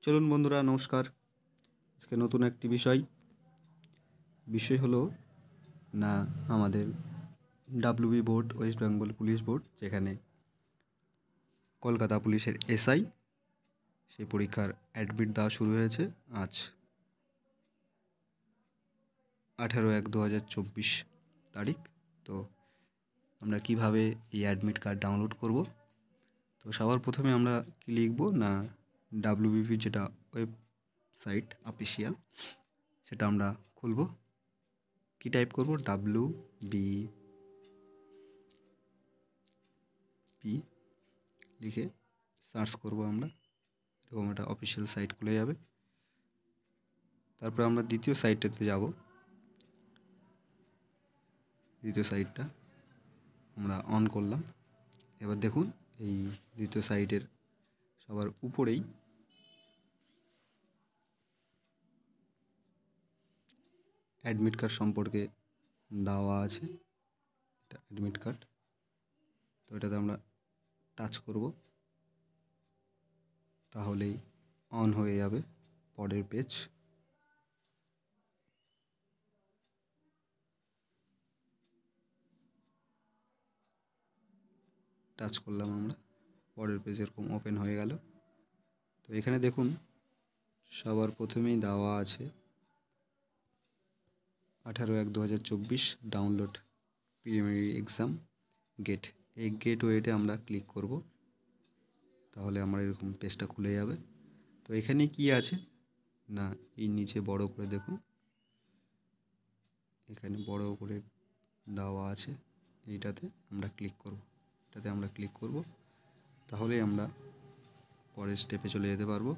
চলুন বন্ধুরা, নমস্কার। আজকে নতুন একটি বিষয় হলো না আমাদের WB board, West Bengal police board, যেখানে কলকাতা পুলিশের এসআই সেই পরীক্ষার অ্যাডমিট দেওয়া শুরু হয়েছে আজ 18/1/2024 তারিখ। তো আমরা কিভাবে এই অ্যাডমিট কার্ড ডাউনলোড করব? তো সবার প্রথমে আমরা কি লিখব না, ডাব্লিউবিপি যেটা ওয়েবসাইট অফিসিয়াল, সেটা আমরা খুলব। কি টাইপ করব? WBP লিখে সার্চ করব আমরা। এরকম একটা অফিসিয়াল সাইট খুলে যাবে। তারপর আমরা দ্বিতীয় সাইটটাতে যাব। দ্বিতীয় সাইটটা আমরা অন করলাম। এবার দেখুন, এই দ্বিতীয় সাইটের সবার উপরেই অ্যাডমিট কার্ড সম্পর্কে দেওয়া আছে। এটা অ্যাডমিট কার্ড। তো এটাতে আমরা টাচ করব, তাহলেই অন হয়ে যাবে পরের পেজ। টাচ করলাম আমরা, পরের পেজ এরকম ওপেন হয়ে গেল। তো এখানে দেখুন, সবার প্রথমেই দেওয়া আছে 18/1/2024 ডাউনলোড প্রিলিমিনারি এক্সাম গেট। এই গেটওয়েতে আমরা ক্লিক করব, তাহলে আমার এরকম পেজটা খুলে যাবে। তো এখানে কি আছে না, এই নিচে বড় করে দেখুন, এখানে বড় করে দেওয়া আছে। এটাতে আমরা ক্লিক করব, তাহলেই আমরা পরের স্টেপে চলে যেতে পারবো।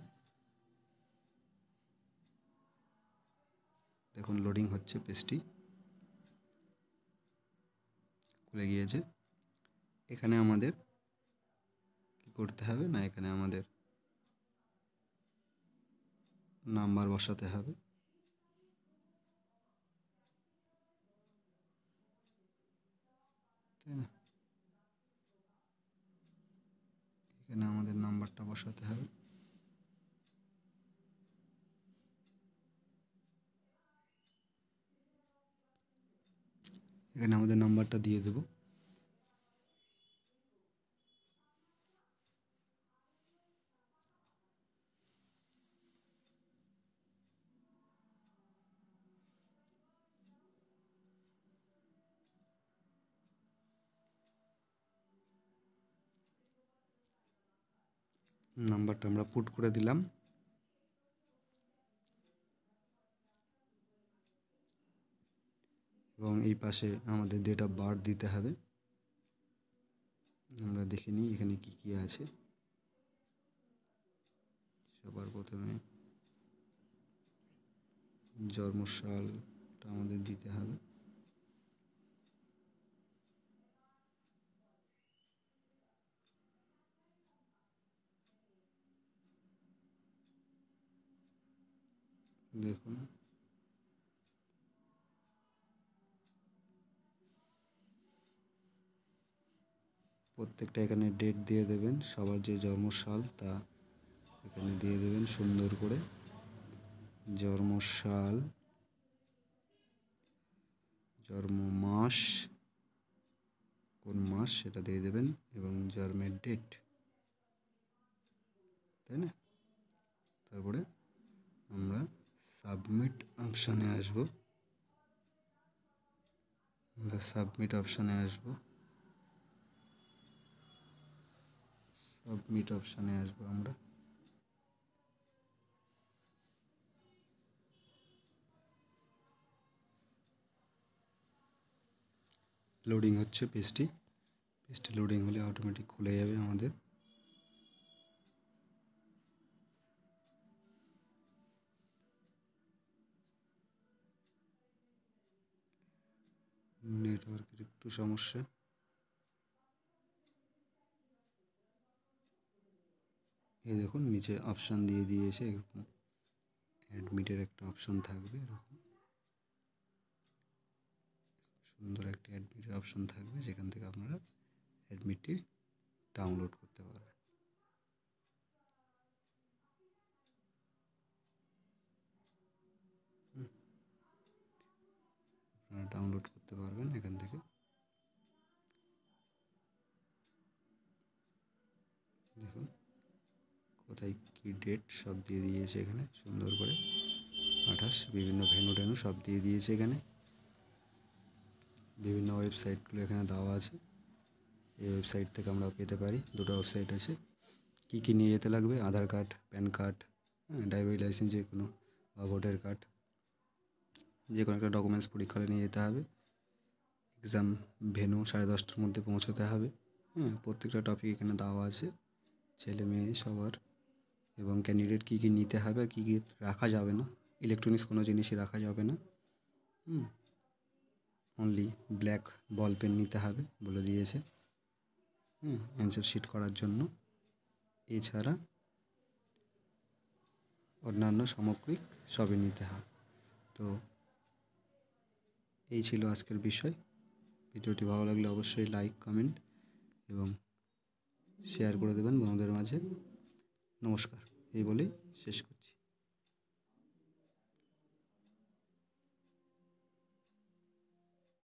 দেখুন, লোডিং হচ্ছে, পেজটি খুলে গিয়েছে। এখানে আমাদের কি করতে হবে না, এখানে আমাদের নাম্বার বসাতে হবে। তাই না? এখানে আমাদের নাম্বারটা বসাতে হবে। এখানে আমাদের নাম্বারটা দিয়ে দেব। নাম্বারটা আমরা পুট করে দিলাম। এবং এই পাশে আমাদের ডেট অফ বার্থ দিতে হবে। আমরা দেখে নিই এখানে কি কি আছে। সবার প্রথমে জন্মসালটা আমাদের দিতে হবে। দেখুন, প্রত্যেকটা এখানে ডেট দিয়ে দেবেন। সবার যে জন্মসাল তা এখানে দিয়ে দেবেন সুন্দর করে। জন্মসাল, জন্ম মাস, কোন মাস সেটা দিয়ে দেবেন, এবং জন্মের ডেট, তাই না? তারপরে আমরা সাবমিট অপশানে আসব। আমরা লোডিং হচ্ছে পেজটি লোডিং হলে অটোমেটিক খুলে যাবে আমাদের। নেটওয়ার্কের একটু সমস্যা। এই দেখুন, নিচে অপশান দিয়ে দিয়েছে, এরকম অ্যাডমিটের একটা অপশান থাকবে। এরকম সুন্দর একটা অ্যাডমিটের অপশান থাকবে, যেখান থেকে আপনারা অ্যাডমিটটি ডাউনলোড করতে পারবেন। ডাউনলোড করতে পারবেন এখান থেকে। দেখুন কোথায় কী ডেট সব দিয়ে দিয়েছে এখানে সুন্দর করে, 28, বিভিন্ন ভেন্যু টেনু সব দিয়ে দিয়েছে এখানে। বিভিন্ন ওয়েবসাইটগুলো এখানে দেওয়া আছে, এই ওয়েবসাইট থেকে আমরা পেতে পারি। দুটো ওয়েবসাইট আছে। কী কী নিয়ে যেতে লাগবে, আধার কার্ড, প্যান কার্ড, ড্রাইভারি লাইসেন্স যে কোনো, বা ভোটার কার্ড, যে কোনো একটা ডকুমেন্টস পরীক্ষা হলে নিয়ে যেতে হবে। এক্সাম ভেন্যু 10:30টার মধ্যে পৌঁছাতে হবে। প্রত্যেকটা টপিক এখানে দেওয়া আছে, ছেলে মেয়ে সবার, এবং ক্যান্ডিডেট কী কী নিতে হবে আর কী কী রাখা যাবে না। ইলেকট্রনিক্স কোনো জিনিসই রাখা যাবে না। অনলি ব্ল্যাক বল পেন নিতে হবে বলে দিয়েছে অ্যান্সার শিট করার জন্য। এছাড়া অন্যান্য সামগ্রিক সবই নিতে হবে। তো এই ছিল আজকের বিষয়। ভিডিওটি ভালো লাগলে অবশ্যই লাইক, কমেন্ট এবং শেয়ার করে দেবেন বন্ধুদের মাঝে। নমস্কার, এই বলেই শেষ করছি।